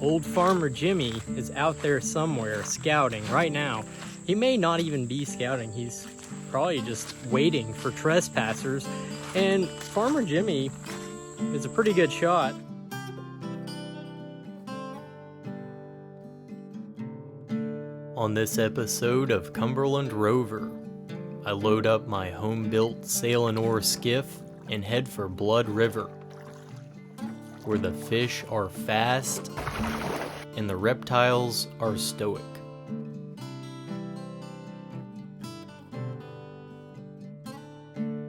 Old Farmer Jimmy is out there somewhere scouting right now. He may not even be scouting, he's probably just waiting for trespassers. And Farmer Jimmy is a pretty good shot. On this episode of Cumberland Rover, I load up my home-built sail and oar skiff and head for Blood River, where the fish are fast and the reptiles are stoic.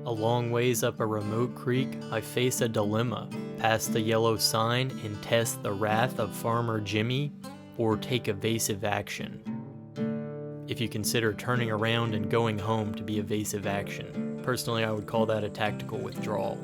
A long ways up a remote creek, I face a dilemma: pass the yellow sign and test the wrath of Farmer Jimmy, or take evasive action. If you consider turning around and going home to be evasive action. Personally, I would call that a tactical withdrawal.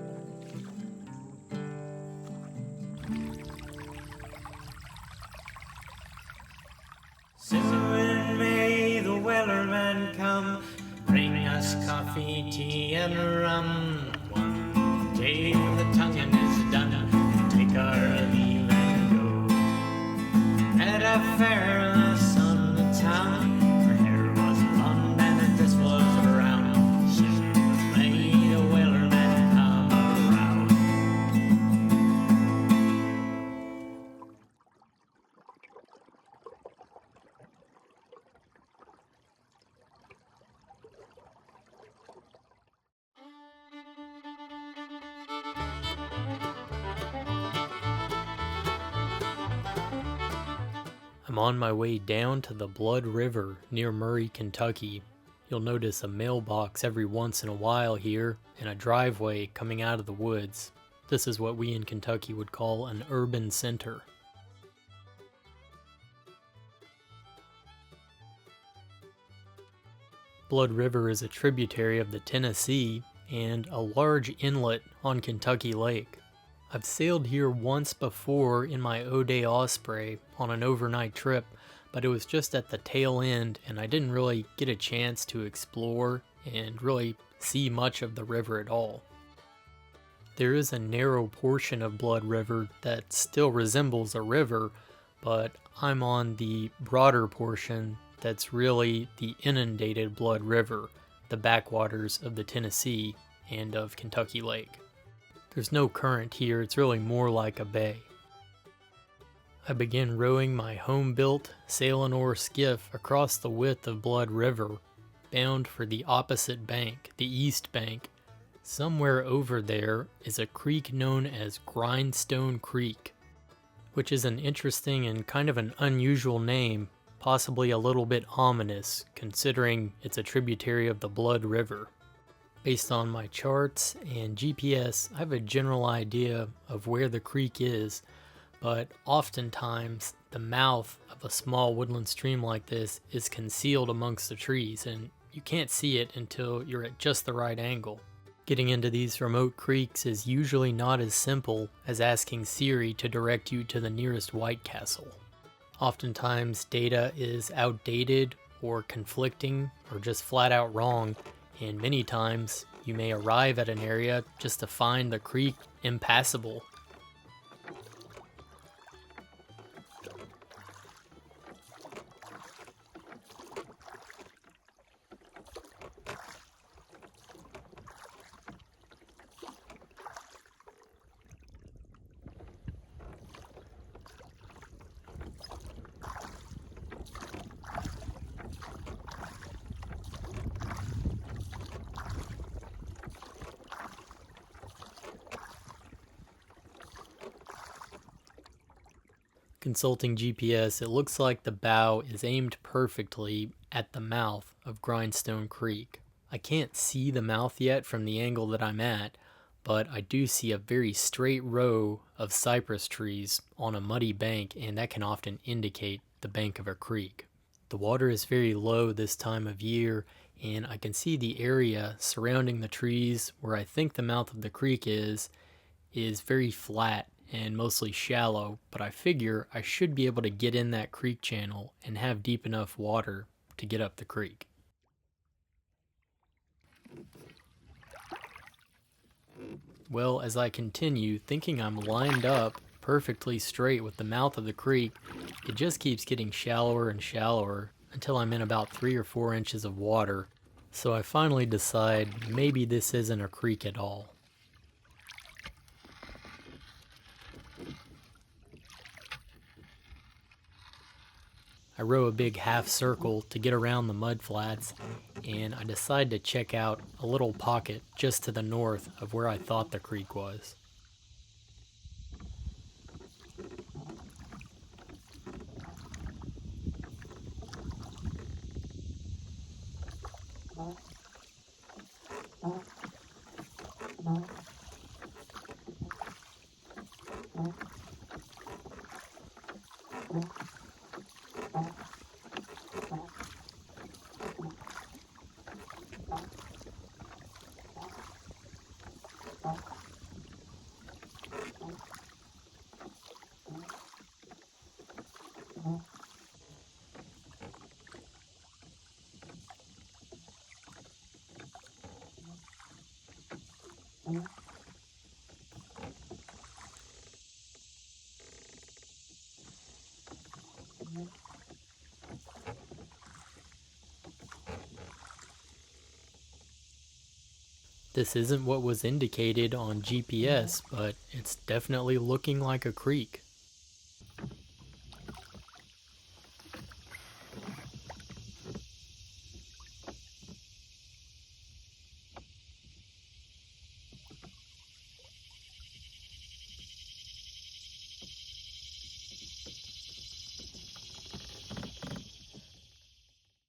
Soon may the wellerman come, bring us coffee, tea, and rum. One day when the tonguing is done, take our leave and go. At a fair in the sunny town, her hair was blonde and her dress was brown. Soon may the wellerman come around. I'm on my way down to the Blood River near Murray, Kentucky. You'll notice a mailbox every once in a while here and a driveway coming out of the woods. This is what we in Kentucky would call an urban center. Blood River is a tributary of the Tennessee and a large inlet on Kentucky Lake. I've sailed here once before in my O'Day Osprey on an overnight trip, but it was just at the tail end and I didn't really get a chance to explore and really see much of the river at all. There is a narrow portion of Blood River that still resembles a river, but I'm on the broader portion that's really the inundated Blood River, the backwaters of the Tennessee and of Kentucky Lake. There's no current here, it's really more like a bay. I begin rowing my home-built sail and oar skiff across the width of Blood River, bound for the opposite bank, the east bank. Somewhere over there is a creek known as Grindstone Creek, which is an interesting and kind of an unusual name, possibly a little bit ominous, considering it's a tributary of the Blood River. Based on my charts and GPS, I have a general idea of where the creek is, but oftentimes the mouth of a small woodland stream like this is concealed amongst the trees, and you can't see it until you're at just the right angle. Getting into these remote creeks is usually not as simple as asking Siri to direct you to the nearest White Castle. Oftentimes data is outdated or conflicting or just flat out wrong, and many times you may arrive at an area just to find the creek impassable. Consulting GPS, it looks like the bow is aimed perfectly at the mouth of Grindstone Creek. I can't see the mouth yet from the angle that I'm at, but I do see a very straight row of cypress trees on a muddy bank, and that can often indicate the bank of a creek. The water is very low this time of year, and I can see the area surrounding the trees where I think the mouth of the creek is very flat and mostly shallow, but I figure I should be able to get in that creek channel and have deep enough water to get up the creek. Well, as I continue, thinking I'm lined up perfectly straight with the mouth of the creek, it just keeps getting shallower and shallower until I'm in about 3 or 4 inches of water, so I finally decide maybe this isn't a creek at all. I row a big half circle to get around the mud flats, and I decide to check out a little pocket just to the north of where I thought the creek was. This isn't what was indicated on GPS, but it's definitely looking like a creek.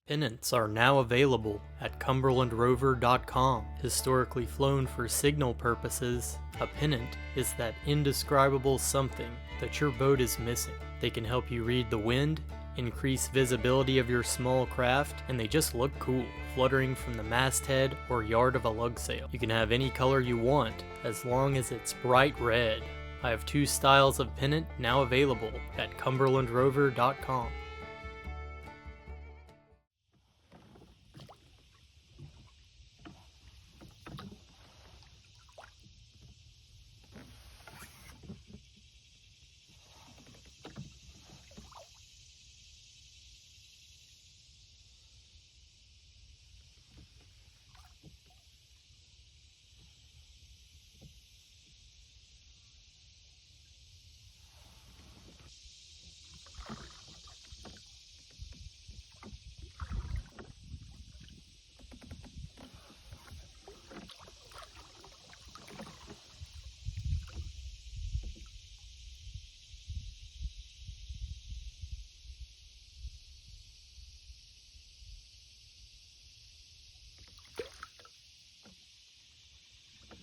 Pennants are now available at cumberlandrover.com. Historically flown for signal purposes, a pennant is that indescribable something that your boat is missing. They can help you read the wind, increase visibility of your small craft, and they just look cool, fluttering from the masthead or yard of a lug sail. You can have any color you want, as long as it's bright red. I have 2 styles of pennant now available at cumberlandrover.com.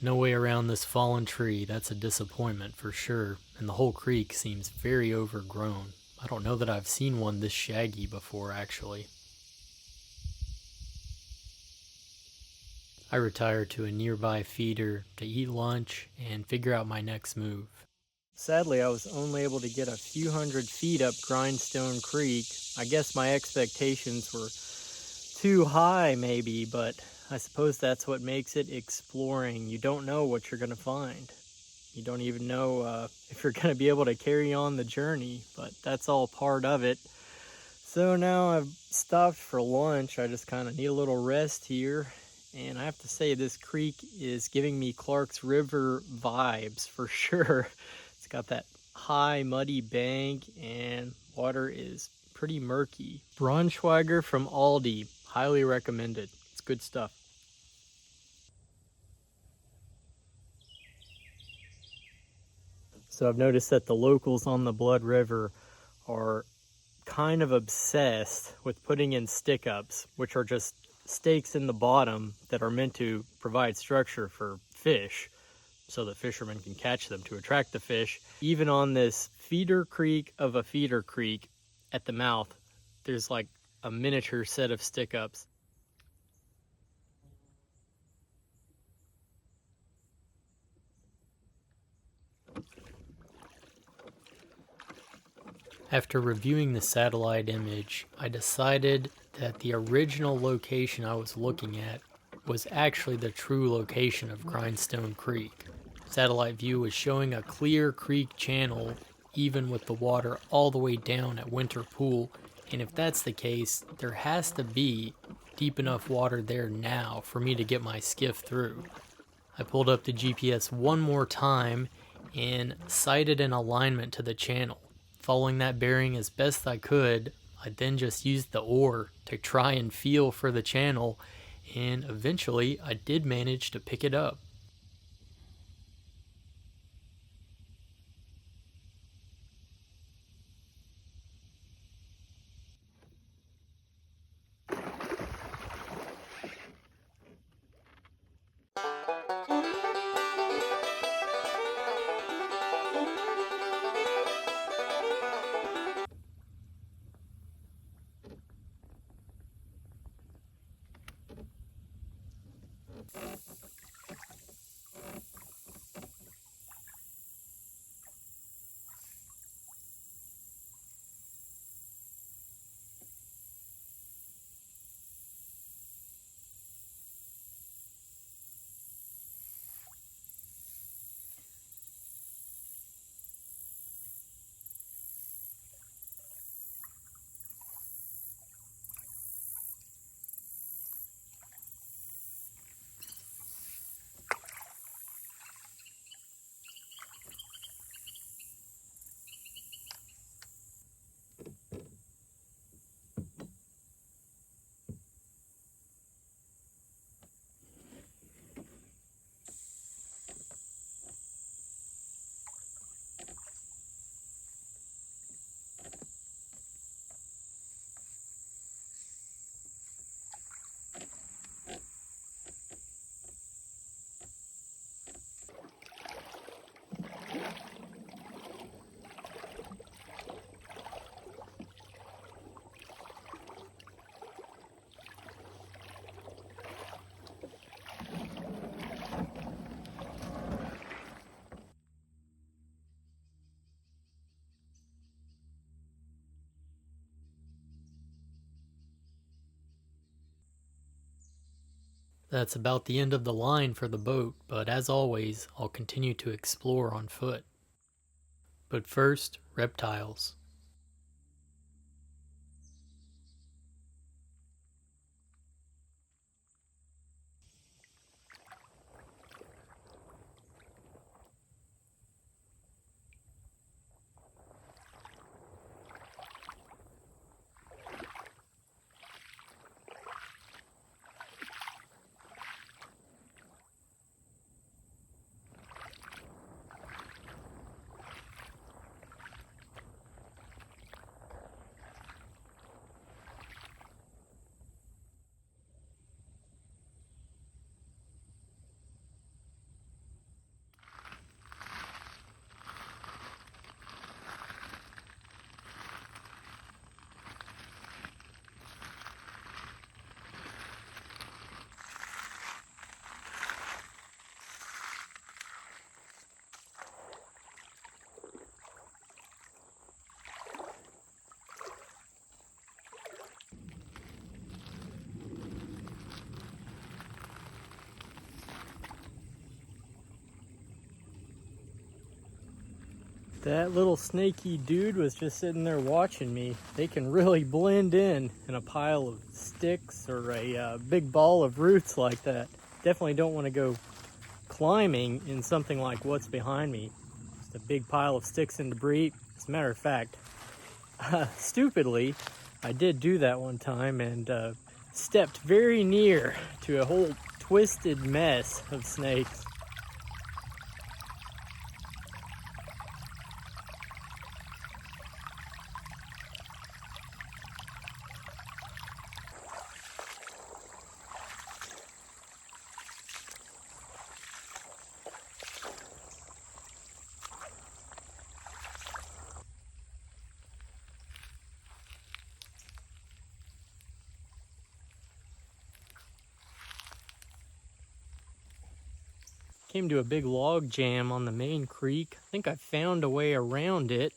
No way around this fallen tree. That's a disappointment for sure, and the whole creek seems very overgrown. I don't know that I've seen one this shaggy before, actually. I retire to a nearby feeder to eat lunch and figure out my next move. Sadly, I was only able to get a few hundred feet up Grindstone Creek. I guess my expectations were too high maybe, but I suppose that's what makes it exploring. You don't know what you're going to find. You don't even know if you're going to be able to carry on the journey, but that's all part of it. So now I've stopped for lunch. I just kind of need a little rest here. And I have to say, this creek is giving me Clark's River vibes for sure. It's got that high, muddy bank, and water is pretty murky. Braunschweiger from Aldi. Highly recommended. It's good stuff. So I've noticed that the locals on the Blood River are kind of obsessed with putting in stick-ups, which are just stakes in the bottom that are meant to provide structure for fish so that fishermen can catch them to attract the fish. Even on this feeder creek of a feeder creek at the mouth, there's like a miniature set of stick-ups. After reviewing the satellite image, I decided that the original location I was looking at was actually the true location of Grindstone Creek. Satellite view was showing a clear creek channel, even with the water all the way down at Winter Pool, and if that's the case, there has to be deep enough water there now for me to get my skiff through. I pulled up the GPS one more time and sighted an alignment to the channel. Following that bearing as best I could, I then just used the oar to try and feel for the channel, and eventually I did manage to pick it up. That's about the end of the line for the boat, but as always, I'll continue to explore on foot. But first, reptiles. That little snaky dude was just sitting there watching me. They can really blend in a pile of sticks or a big ball of roots like that. Definitely don't want to go climbing in something like what's behind me. Just a big pile of sticks and debris. As a matter of fact, stupidly, I did do that one time and stepped very near to a whole twisted mess of snakes. Came to a big log jam on the main creek. I think I found a way around it,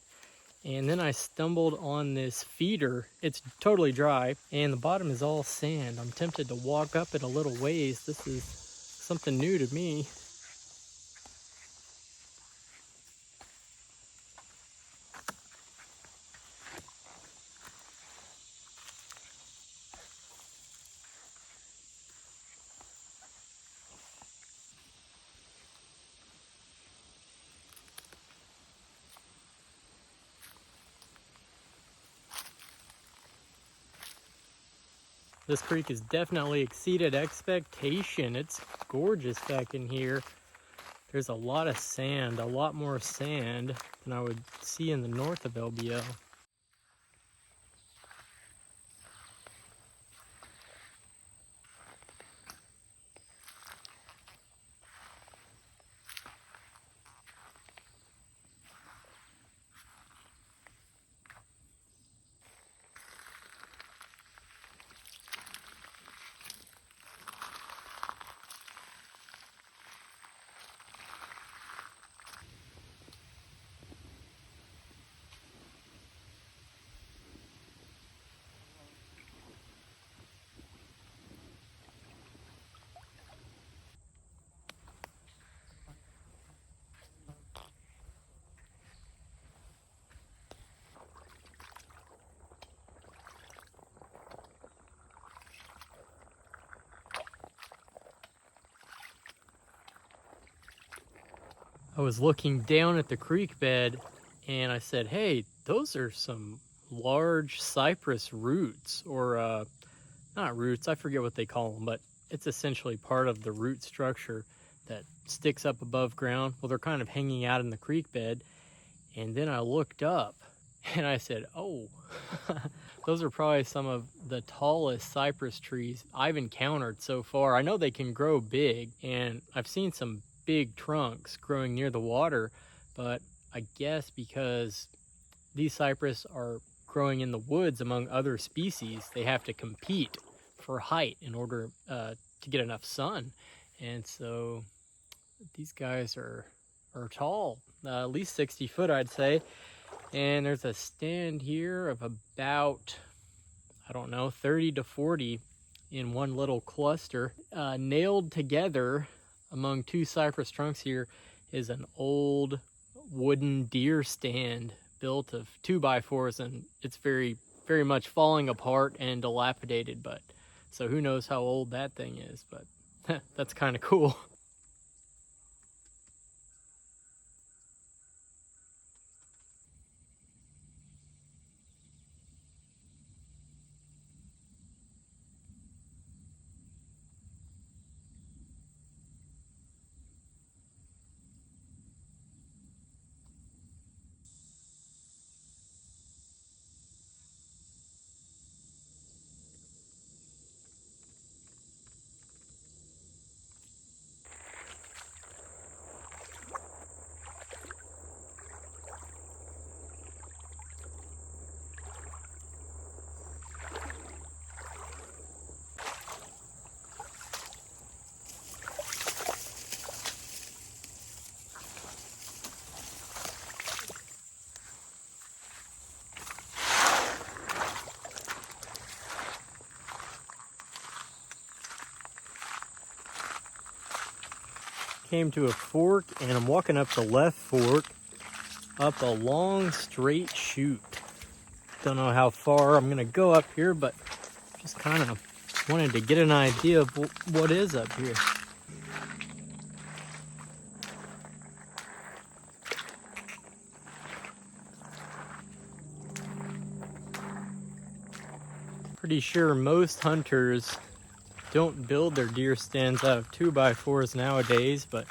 and then I stumbled on this feeder. It's totally dry and the bottom is all sand. I'm tempted to walk up it a little ways. This is something new to me. This creek has definitely exceeded expectation. It's gorgeous back in here. There's a lot of sand, a lot more sand than I would see in the north of LBL. I was looking down at the creek bed and I said, hey, those are some large cypress roots, or not roots, I forget what they call them, but it's essentially part of the root structure that sticks up above ground. Well, they're kind of hanging out in the creek bed. And then I looked up and I said, oh, those are probably some of the tallest cypress trees I've encountered so far. I know they can grow big, and I've seen some big trunks growing near the water, but I guess because these cypress are growing in the woods among other species, they have to compete for height in order to get enough sun. And so these guys are tall, at least 60 foot, I'd say. And there's a stand here of about, I don't know, 30 to 40 in one little cluster. Nailed together among two cypress trunks here is an old wooden deer stand built of 2x4s, and it's very, very much falling apart and dilapidated, but so who knows how old that thing is, but that's kind of cool. Came to a fork, and I'm walking up the left fork up a long straight chute. Don't know how far I'm gonna go up here, but just kind of wanted to get an idea of what is up here. Pretty sure most hunters don't build their deer stands out of 2x4s nowadays, but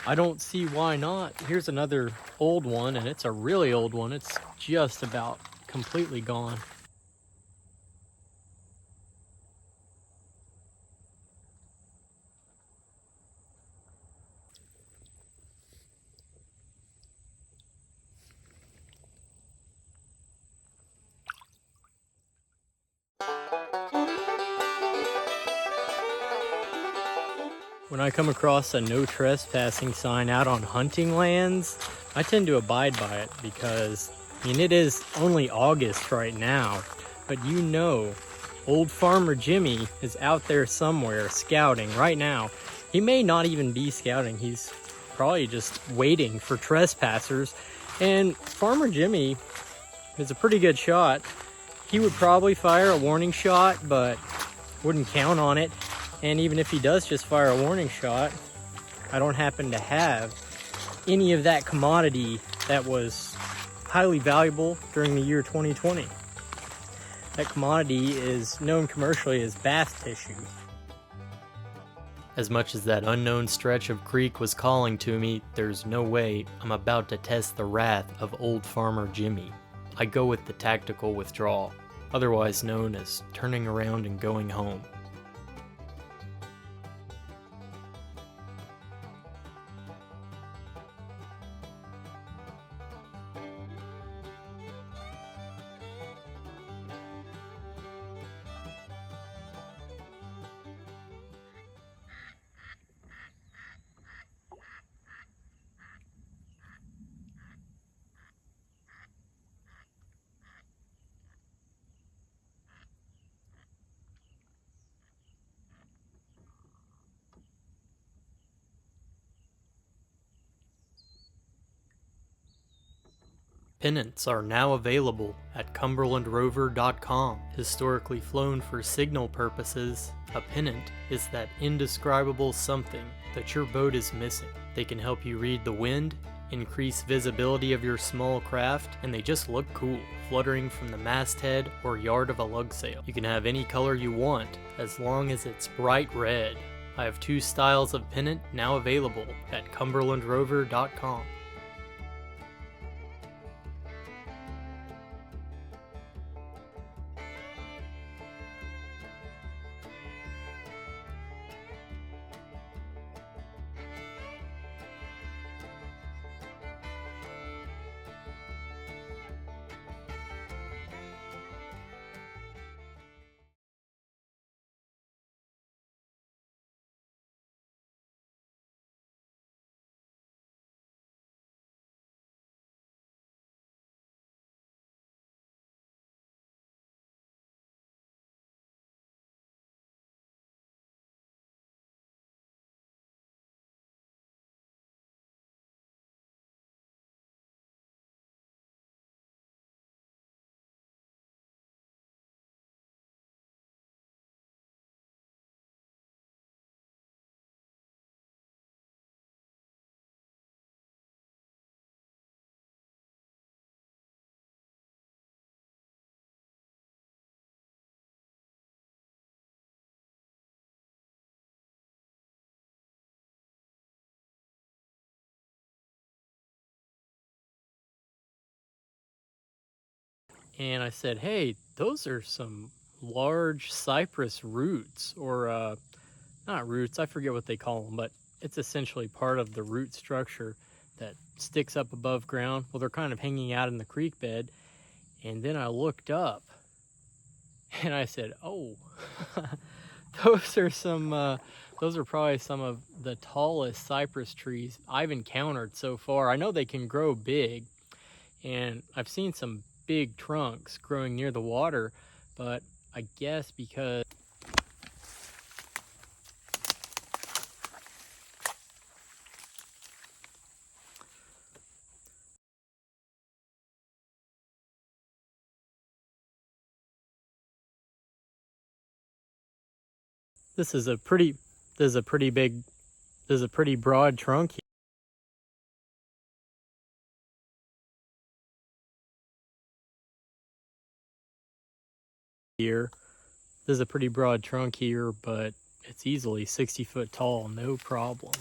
I don't see why not. Here's another old one, and it's a really old one. It's just about completely gone. When I come across a no trespassing sign out on hunting lands, I tend to abide by it because, I mean, it is only August right now, but you know, old Farmer Jimmy is out there somewhere scouting right now. He may not even be scouting, he's probably just waiting for trespassers. And Farmer Jimmy is a pretty good shot. He would probably fire a warning shot, but wouldn't count on it. And even if he does just fire a warning shot, I don't happen to have any of that commodity that was highly valuable during the year 2020. That commodity is known commercially as bath tissue. As much as that unknown stretch of creek was calling to me, there's no way I'm about to test the wrath of old farmer Jimmy. I go with the tactical withdrawal, otherwise known as turning around and going home. Pennants are now available at cumberlandrover.com. Historically flown for signal purposes, a pennant is that indescribable something that your boat is missing. They can help you read the wind, increase visibility of your small craft, and they just look cool, fluttering from the masthead or yard of a lug sail. You can have any color you want, as long as it's bright red. I have 2 styles of pennant now available at cumberlandrover.com. And I said, hey, those are some large cypress roots, or not roots, I forget what they call them, but it's essentially part of the root structure that sticks up above ground. Well, they're kind of hanging out in the creek bed. And then I looked up and I said, oh, those are probably some of the tallest cypress trees I've encountered so far. I know they can grow big, and I've seen some big trunks growing near the water, but I guess because this is a pretty broad trunk here. This is a pretty broad trunk here, but it's easily 60 foot tall, no problem.